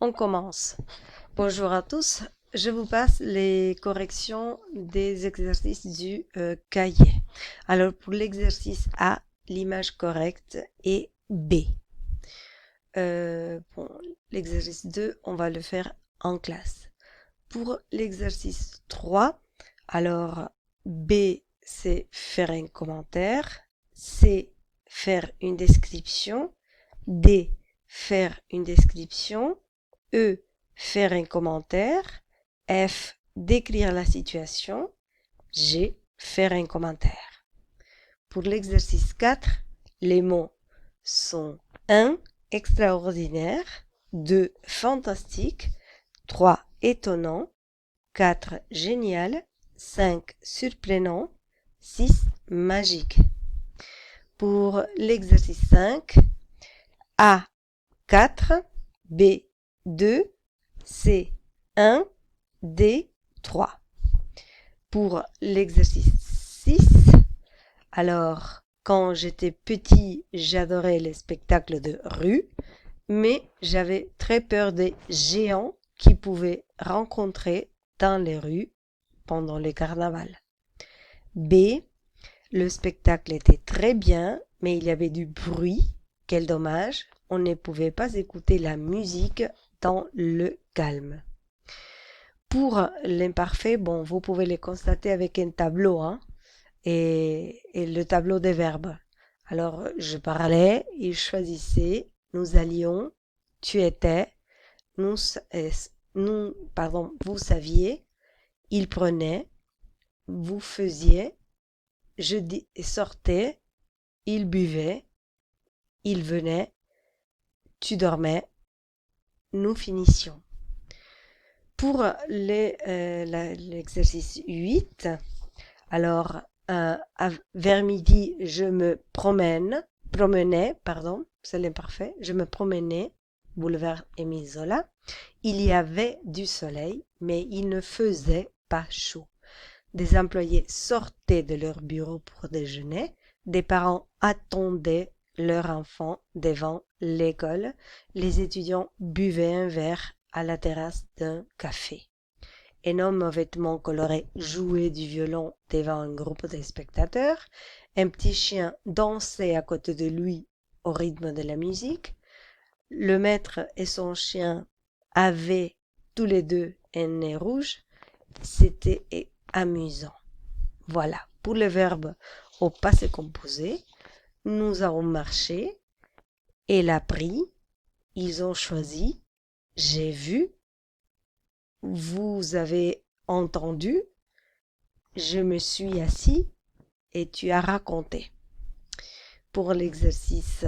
on commence. Bonjour à tous, je vous passe les corrections des exercices du cahier. Alors pour l'exercice A, l'image correcte est B. L'exercice 2, on va le faire en classe. Pour l'exercice 3, alors B, c'est faire un commentaire, C, faire une description, D, faire une description, E, faire un commentaire, F, décrire la situation, G, faire un commentaire. Pour l'exercice 4, les mots sont 1, extraordinaire, 2, fantastique, 3, étonnant, 4, génial, 5, surprenant, 6, magique. Pour l'exercice 5, A, 4, B, 2, C, 1, D, 3. Pour l'exercice 6, alors, quand j'étais petit, j'adorais les spectacles de rue, mais j'avais très peur des géants qui pouvaient rencontrer dans les rues pendant le carnaval. B, le spectacle était très bien, mais il y avait du bruit. Quel dommage, on ne pouvait pas écouter la musique dans le calme. Pour l'imparfait, bon, vous pouvez le constater avec un tableau, et le tableau des verbes. Alors, je parlais, il choisissait, nous allions, tu étais, vous saviez, il prenait, vous faisiez, je sortais, il buvait, il venait, tu dormais, nous finissions. Pour l'exercice 8, alors, vers midi, je me promenais, c'est l'imparfait, je me promenais, boulevard Émile Zola. Il y avait du soleil, mais il ne faisait pas chaud. Des employés sortaient de leur bureau pour déjeuner, des parents attendaient leur enfant devant l'école, les étudiants buvaient un verre à la terrasse d'un café. Un homme aux vêtements colorés jouait du violon devant un groupe de spectateurs. Un petit chien dansait à côté de lui au rythme de la musique. Le maître et son chien avaient tous les deux un nez rouge. C'était amusant. Voilà, pour le verbe au passé composé, nous avons marché, elle a pris, ils ont choisi, j'ai vu, vous avez entendu, je me suis assis et tu as raconté. Pour l'exercice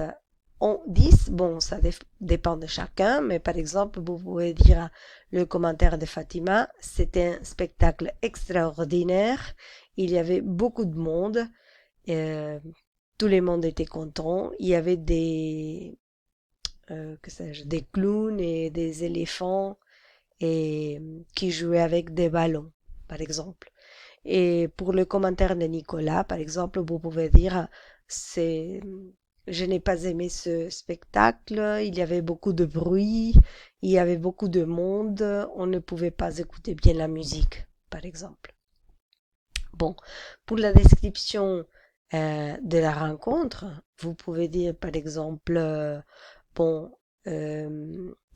10, bon, ça dépend de chacun, mais par exemple, vous pouvez dire le commentaire de Fatima, c'était un spectacle extraordinaire, il y avait beaucoup de monde, tout le monde était content, il y avait des clowns et des éléphants et qui jouaient avec des ballons, par exemple. Et pour le commentaire de Nicolas, par exemple, vous pouvez dire, je n'ai pas aimé ce spectacle, il y avait beaucoup de bruit, il y avait beaucoup de monde, on ne pouvait pas écouter bien la musique, par exemple. Bon, pour la description de la rencontre, vous pouvez dire, par exemple, bon,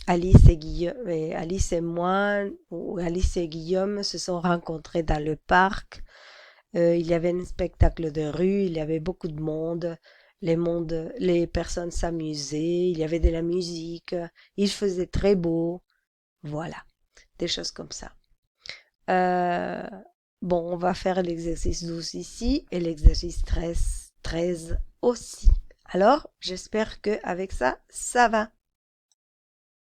Alice et moi, ou Alice et Guillaume se sont rencontrés dans le parc. Il y avait un spectacle de rue, il y avait beaucoup de monde. Les personnes s'amusaient, il y avait de la musique, il faisait très beau. Voilà, des choses comme ça. Bon, on va faire l'exercice 12 ici et l'exercice 13 aussi. Alors, j'espère qu'avec ça, ça va.